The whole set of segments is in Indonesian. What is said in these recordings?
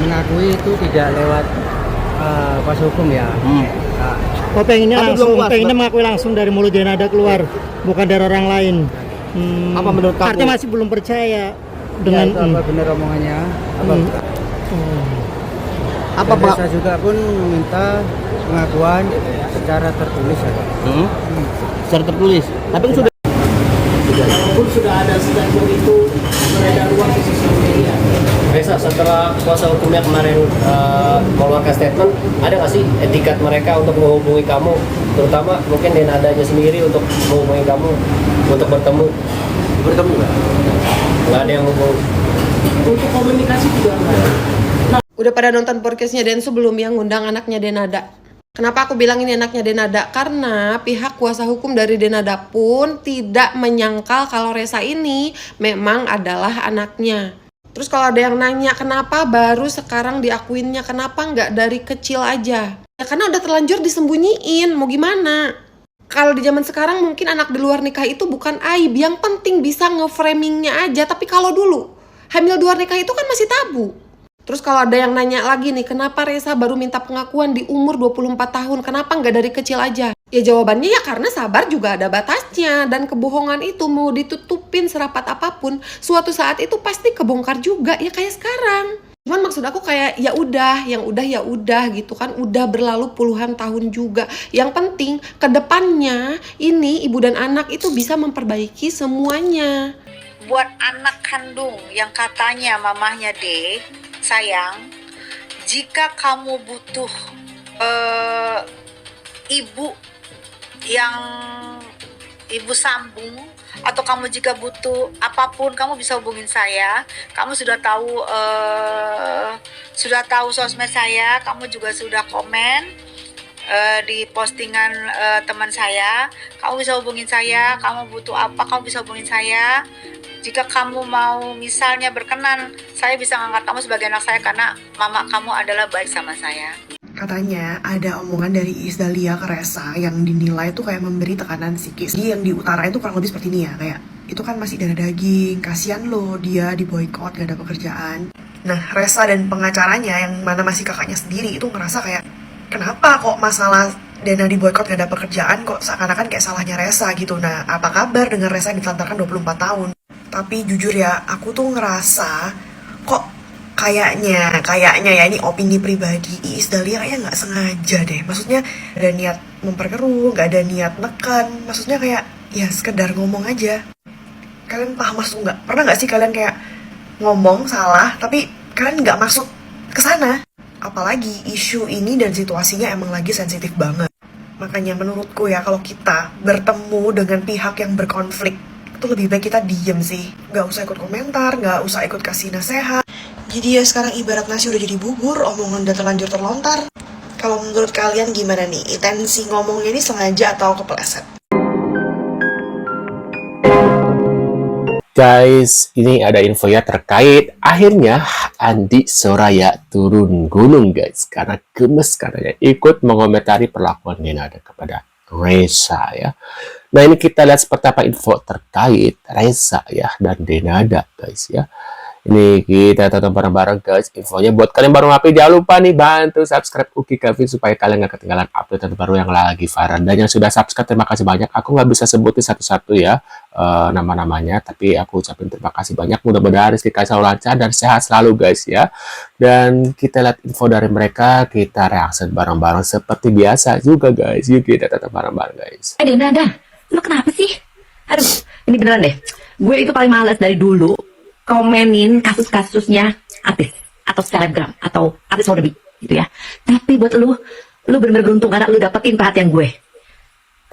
mengakui itu tidak lewat kuasa hukum ya. Nah, Pengennya Tapi langsung, belum puas, pengennya mengakui langsung dari mulut Denada keluar, bukan dari orang lain. Apa menurut kamu? Artinya masih belum percaya dengan dengan apa benar omongannya apa Apa dan saya juga pun meminta pengakuan secara tertulis ya Pak. Secara tertulis. Tapi kan Walaupun sudah ada statement itu beredar luas di sosial media. Reza, setelah kuasa hukumnya kemarin mengeluarkan statement, ada nggak sih etikat mereka untuk menghubungi kamu, terutama mungkin Denadanya sendiri untuk menghubungi kamu untuk bertemu nggak? Nggak ada yang hubungi. Untuk komunikasi juga nggak ada. Udah pada nonton podcastnya Densu belum yang ngundang anaknya Denada? Kenapa aku bilang ini anaknya Denada? Karena pihak kuasa hukum dari Denada pun tidak menyangkal kalau Reza ini memang adalah anaknya. Terus kalau ada yang nanya kenapa baru sekarang diakuinnya, kenapa nggak dari kecil aja? Ya karena udah terlanjur disembunyiin, mau gimana? Kalau di zaman sekarang mungkin anak di luar nikah itu bukan aib, yang penting bisa nge-framingnya aja. Tapi kalau dulu, hamil di luar nikah itu kan masih tabu. Terus kalau ada yang nanya lagi nih, kenapa Reza baru minta pengakuan di umur 24 tahun? Kenapa nggak dari kecil aja? Ya jawabannya ya karena sabar juga ada batasnya. Dan kebohongan itu mau ditutupin serapat apapun, suatu saat itu pasti kebongkar juga, ya kayak sekarang. Cuman maksud aku kayak ya udah, yang udah ya udah gitu kan, udah berlalu puluhan tahun juga. Yang penting kedepannya ini ibu dan anak itu bisa memperbaiki semuanya. Buat anak kandung yang katanya mamahnya D, sayang, jika kamu butuh ibu yang ibu sambung, atau kamu jika butuh apapun, kamu bisa hubungin saya. Kamu sudah tahu sosmed saya, kamu juga sudah komen di postingan teman saya. Kamu bisa hubungin saya, kamu butuh apa, kamu bisa hubungin saya. Jika kamu mau misalnya berkenan, saya bisa ngangkat kamu sebagai anak saya karena mama kamu adalah baik sama saya. Katanya ada omongan dari Iis Dahlia ke Reza yang dinilai tuh kayak memberi tekanan psikis. Jadi yang diutarain tuh kurang lebih seperti ini ya, kayak itu kan masih darah daging, kasihan loh dia di boykot gak ada pekerjaan. Nah Reza dan pengacaranya yang mana masih kakaknya sendiri itu ngerasa kayak kenapa kok masalah Dana di boykot gak ada pekerjaan kok seakan-akan kayak salahnya Reza gitu. Nah apa kabar dengan Reza yang ditelantarkan 24 tahun? Tapi jujur ya, aku tuh ngerasa kok kayaknya ya ini opini pribadi, Iis Dahlia kayaknya nggak sengaja deh. Maksudnya ada niat memperkeruh, nggak ada niat nekan. Maksudnya kayak ya sekedar ngomong aja. Kalian paham maksud nggak? Pernah nggak sih kalian kayak ngomong salah tapi kalian nggak masuk ke sana? Apalagi isu ini dan situasinya emang lagi sensitif banget. Makanya menurutku ya kalau kita bertemu dengan pihak yang berkonflik, itu lebih baik kita diem sih. Gak usah ikut komentar, gak usah ikut kasih nasihat. Jadi ya sekarang ibarat nasi udah jadi bubur, omongan udah terlanjur terlontar. Kalau menurut kalian gimana nih? Intensi ngomongnya ini sengaja atau kepleset? Guys, ini ada info ya terkait akhirnya Andi Soraya turun gunung guys. Karena gemes katanya ikut mengomentari perlakuan Denada kepada Reza ya. Nah ini kita lihat seperti apa info terkait Reza ya dan Denada guys ya. Ini kita tonton bareng-bareng guys infonya. Buat kalian baru ngapain jangan lupa nih bantu subscribe Uki Kevin supaya kalian gak ketinggalan update terbaru yang lagi viral. Dan yang sudah subscribe terima kasih banyak. Aku nggak bisa sebutin satu-satu ya nama-namanya, tapi aku ucapin terima kasih banyak. Mudah-mudahan rezeki kalian selalu lancar dan sehat selalu guys ya. Dan kita lihat info dari mereka, kita reaksi bareng-bareng seperti biasa juga guys. Yuk kita tonton bareng-bareng guys. Denada, lu kenapa sih? Aduh, ini beneran deh. Gue itu paling males dari dulu komenin kasus-kasusnya artis atau selebgram atau artis wannabe gitu ya. Tapi buat lu bener-bener beruntung karena lu dapetin perhatian gue.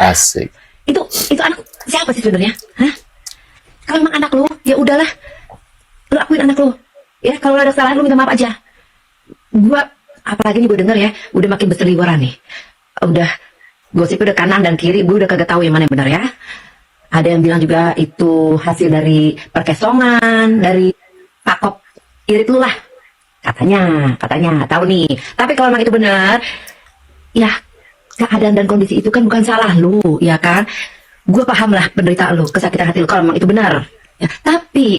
Asik. Itu anak siapa sih sebenarnya? Hah? Kalau emang anak lu, ya udahlah. Lu akuin anak lu. Ya, kalau ada kesalahan lu minta maaf aja. Gua apalagi nih gue denger ya, udah makin berseliweran nih. Udah gosip udah kanan dan kiri, gue udah kagak tahu yang mana yang benar ya. Ada yang bilang juga itu hasil dari perkesongan, dari pakop irit lu lah. Katanya, tahu nih. Tapi kalau memang itu benar, ya keadaan dan kondisi itu kan bukan salah lu, ya kan? Gue paham lah penderitaan lu, kesakitan hati lu kalau memang itu benar. Ya, tapi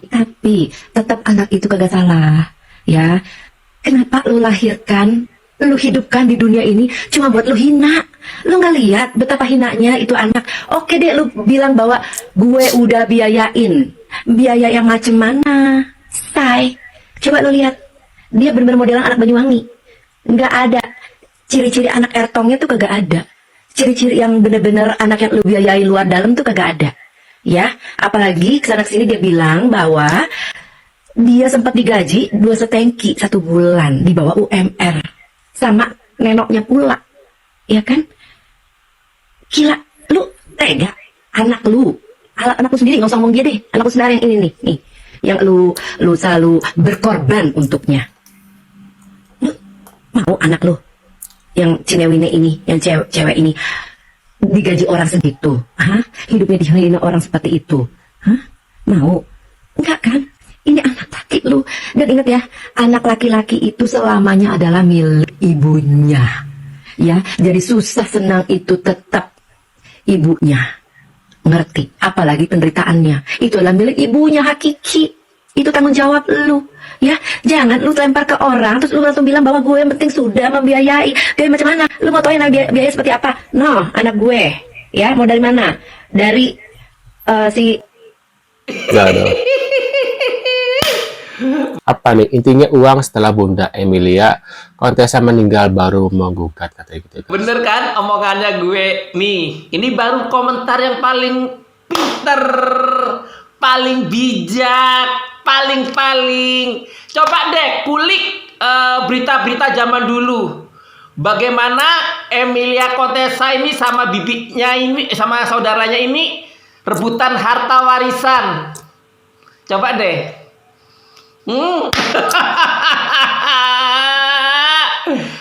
tetap anak itu kagak salah, ya. Kenapa lu lahirkan, lu hidupkan di dunia ini cuma buat lu hina? Lu nggak lihat betapa hinanya itu anak? Oke deh, lu bilang bahwa gue udah biayain. Biaya yang macem mana? Say, coba lu lihat. Dia bener-bener modelan anak Banyuwangi. Nggak ada. Ciri-ciri anak ertongnya tuh kagak ada. Ciri-ciri yang bener-bener anak yang lu biayain luar dalam tuh kagak ada. Ya, apalagi kesana kesini dia bilang bahwa dia sempat digaji 2,5 1 bulan di bawah UMR sama nenoknya pula, ya kan? Gila, lu tega? Anak lu sendiri, nggak usah ngomong dia deh. Anak lu sendiri yang ini nih, yang lu selalu berkorban untuknya. Lu mau anak lu yang ceweknya ini, yang cewek ini digaji orang segitu, hah? Hidupnya dihina orang seperti itu, hah? Mau? Enggak kan? Ini anak laki lu. Dan ingat ya, anak laki-laki itu selamanya adalah milik ibunya. Ya, jadi susah senang itu tetap ibunya. Ngerti? Apalagi penderitaannya. Itu adalah milik ibunya hakiki. Itu tanggung jawab lu. Ya, jangan lu lempar ke orang terus lu langsung bilang bahwa gue yang penting sudah membiayai. Kayak macam mana? Lu mau tauin biaya seperti apa? No, anak gue. Ya, mau dari mana? Dari si Gak ada. Apa nih intinya, uang setelah Bunda Emilia Contessa meninggal baru menggugat, katanya gitu. Bener kan omongannya gue nih? Ini baru komentar yang paling pinter, paling bijak, paling. Coba deh kulik berita-berita zaman dulu. Bagaimana Emilia Contessa ini sama bibinya ini, sama saudaranya ini rebutan harta warisan. Coba deh.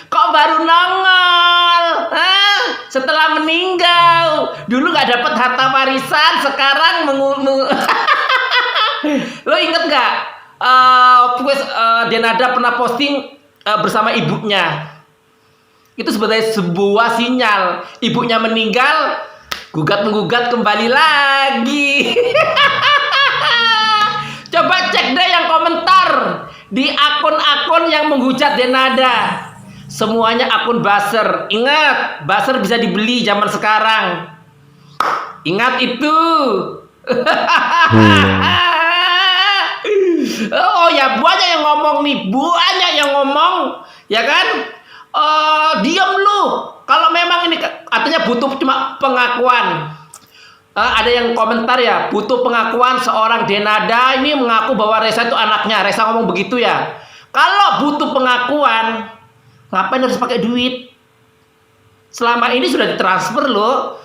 Kok baru nongol? Hah? Setelah meninggal. Dulu nggak dapat harta warisan, sekarang Lo inget nggak? Denada pernah posting bersama ibunya. Itu sebagai sebuah sinyal ibunya meninggal, gugat-menggugat kembali lagi. Coba cek deh yang komentar di akun-akun yang menghujat Denada. Semuanya akun buzzer. Ingat, buzzer bisa dibeli zaman sekarang. Ingat itu. Oh ya, banyak yang ngomong nih, banyak yang ngomong, ya kan? Diam lu. Kalau memang ini artinya butuh cuma pengakuan. Ada yang komentar ya, butuh pengakuan seorang Denada ini mengaku bahwa Resa itu anaknya. Resa ngomong begitu ya. Kalau butuh pengakuan, ngapain harus pakai duit? Selama ini sudah ditransfer loh.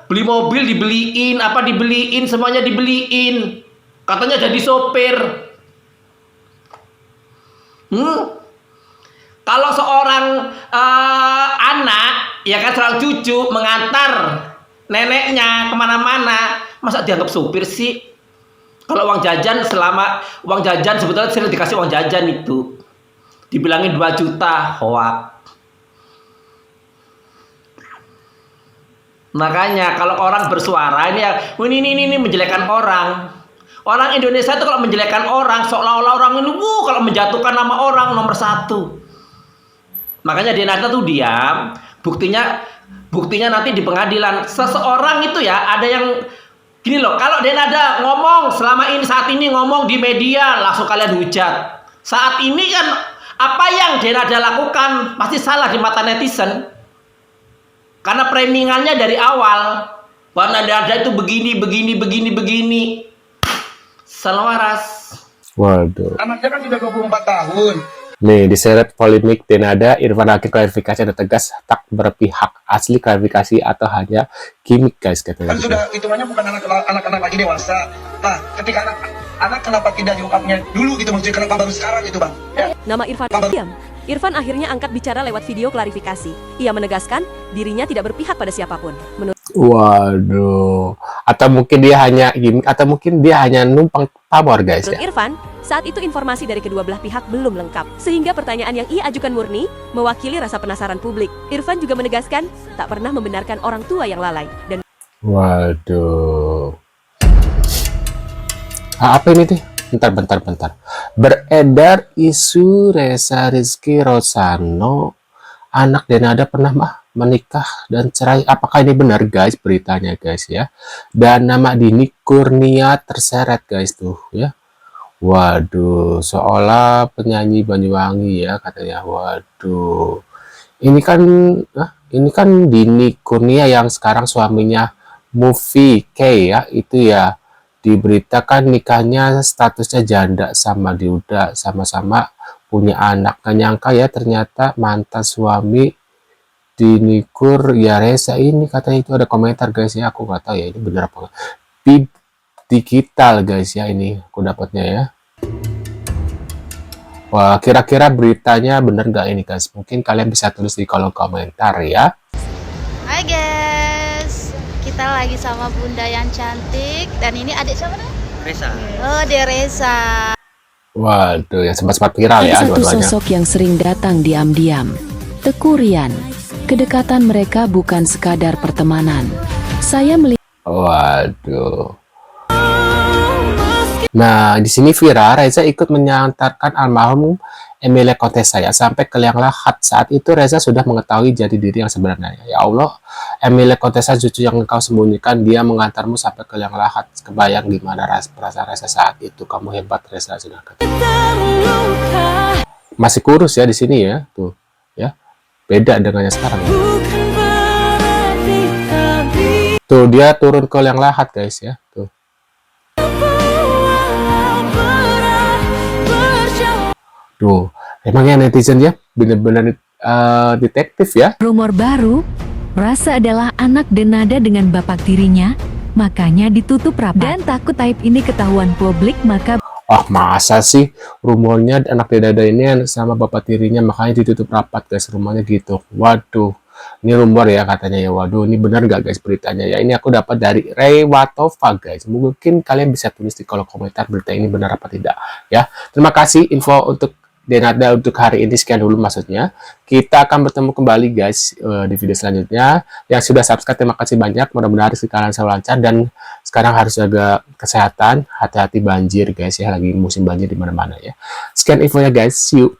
Beli mobil dibeliin, apa dibeliin, semuanya dibeliin. Katanya jadi sopir. Kalau seorang anak, ya kan, seorang cucu mengantar neneknya kemana-mana, masa dianggap supir sih? Kalau uang jajan, selama uang jajan sebetulnya sering dikasih uang jajan itu, dibilangin 2 juta, hoak. Makanya kalau orang bersuara ini ya, ini menjelekkan orang. Orang Indonesia itu kalau menjelekkan orang, seolah-olah orang ini kalau menjatuhkan nama orang nomor 1. Makanya Denada tuh diam. Buktinya nanti di pengadilan. Seseorang itu ya, ada yang gini loh, kalau Denada ngomong selama ini, saat ini ngomong di media, langsung kalian hujat. Saat ini kan apa yang Denada lakukan pasti salah di mata netizen. Karena framingannya dari awal bahwa Denada itu begini. Salah waras. Waduh. Anaknya kan sudah 24 tahun. Nih, diseret polemik Denada, Irfan Hakim klarifikasi ada tegas tak berpihak, asli klarifikasi atau hanya gimmick, guys, katanya. Kan sudah hitungannya bukan anak-anak lagi dewasa. Nah, ketika anak kenapa tidak diungkapnya dulu gitu, maksudnya kenapa baru sekarang gitu, Bang? Ya. Nama Irfan diam. Irfan akhirnya angkat bicara lewat video klarifikasi. Ia menegaskan dirinya tidak berpihak pada siapapun. Waduh. Atau mungkin dia hanya gimmick, atau mungkin dia hanya numpang pamor, guys, ya. Irfan, saat itu informasi dari kedua belah pihak belum lengkap, sehingga pertanyaan yang ia ajukan murni mewakili rasa penasaran publik. Irfan juga menegaskan tak pernah membenarkan orang tua yang lalai. Dan waduh. Apa ini tuh? Bentar. Beredar isu Reza Rizky Rosano, anak Denada pernah menikah dan cerai. Apakah ini benar guys beritanya guys ya? Dan nama Dini Kurnia terseret guys tuh ya. Waduh, seolah penyanyi Banyuwangi ya katanya. Waduh. Ini kan Dini Kurnia yang sekarang suaminya Movie K ya, itu ya diberitakan nikahnya statusnya janda sama Diuda, sama-sama punya anak. Gak nyangka ya ternyata mantan suami Dini Kur ya Reza ini, katanya itu ada komentar guys ya, aku nggak tahu ya ini bener apa enggak. Digital guys ya, ini aku dapatnya ya. Wah, kira-kira beritanya bener nggak ini guys? Mungkin kalian bisa tulis di kolom komentar ya. Hai guys, kita lagi sama bunda yang cantik. Dan ini adik siapa nih? Reza. Oh, dia Reza. Waduh, yang sempat viral ya Ada satu dua-duanya. sosok yang sering datang diam-diam. Teku Rian. Kedekatan mereka bukan sekadar pertemanan. Saya melihat. Waduh. Nah, di sini viral Reza ikut menyantarkan almarhum Emilia Contessa ya sampai ke liang lahat. Saat itu Reza sudah mengetahui jati diri yang sebenarnya. Ya Allah, Emilia Contessa, cucu yang engkau sembunyikan, dia mengantarmu sampai ke liang lahat. Kebayang gimana perasaan Reza saat itu. Kamu hebat Reza, sudah kata. Masih kurus ya di sini ya, tuh ya. Beda dengannya sekarang. Ya. Tuh dia turun ke liang lahat guys ya, tuh. Duh, emangnya netizen ya bener-bener detektif ya. Rumor baru, Reza adalah anak Denada dengan bapak tirinya, makanya ditutup rapat. Dan takut aib ini ketahuan publik, maka... Oh, masa sih rumornya anak Denada ini sama bapak tirinya, makanya ditutup rapat guys, rumornya gitu. Waduh, ini rumor ya katanya ya. Waduh, ini benar nggak guys beritanya ya? Ini aku dapat dari Rewatova guys. Mungkin kalian bisa tulis di kolom komentar berita ini benar apa tidak ya. Terima kasih info untuk Denada untuk hari ini, sekian dulu maksudnya. Kita akan bertemu kembali guys di video selanjutnya. Yang sudah subscribe terima kasih banyak, mudah-mudahan rezeki kalian selalu lancar dan sekarang harus jaga kesehatan, hati-hati banjir guys ya, lagi musim banjir di mana-mana ya. Sekian infonya guys, see you.